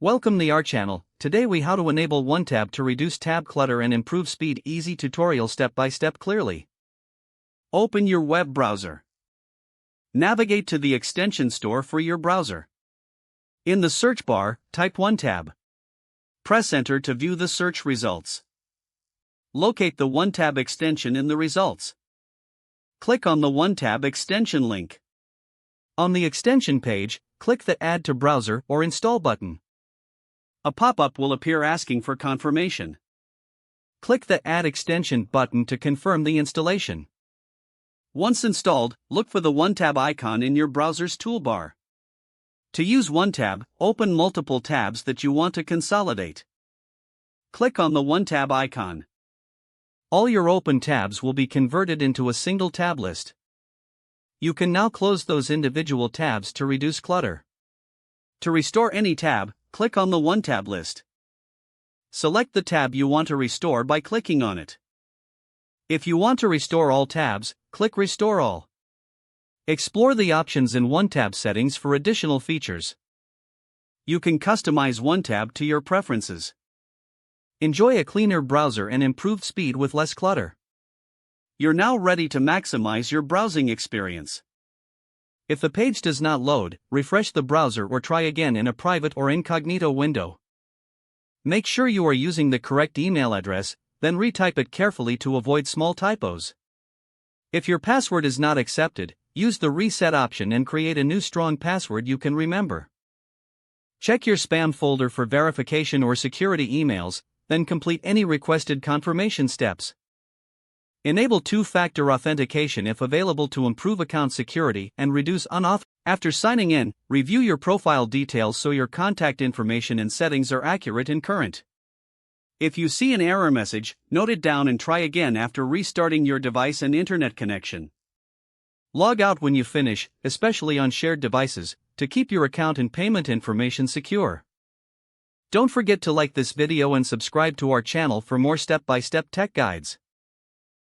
Welcome to our channel. Today we how to enable OneTab to reduce tab clutter and improve speed. Easy tutorial step by step clearly. Open your web browser. Navigate to the extension store for your browser. In the search bar, type OneTab. Press enter to view the search results. Locate the OneTab extension in the results. Click on the OneTab extension link. On the extension page, click the Add to Browser or Install button. A pop-up will appear asking for confirmation. Click the Add Extension button to confirm the installation. Once installed, look for the OneTab icon in your browser's toolbar. To use OneTab, open multiple tabs that you want to consolidate. Click on the OneTab icon. All your open tabs will be converted into a single tab list. You can now close those individual tabs to reduce clutter. To restore any tab, click on the OneTab list. Select the tab you want to restore by clicking on it. If you want to restore all tabs, click Restore All. Explore the options in OneTab settings for additional features. You can customize OneTab to your preferences. Enjoy a cleaner browser and improved speed with less clutter. You're now ready to maximize your browsing experience. If the page does not load, refresh the browser or try again in a private or incognito window. Make sure you are using the correct email address, then retype it carefully to avoid small typos. If your password is not accepted, use the reset option and create a new strong password you can remember. Check your spam folder for verification or security emails, then complete any requested confirmation steps. Enable two-factor authentication if available to improve account security and reduce unauthorized. After signing in, review your profile details so your contact information and settings are accurate and current. If you see an error message, note it down and try again after restarting your device and internet connection. Log out when you finish, especially on shared devices, to keep your account and payment information secure. Don't forget to like this video and subscribe to our channel for more step-by-step tech guides.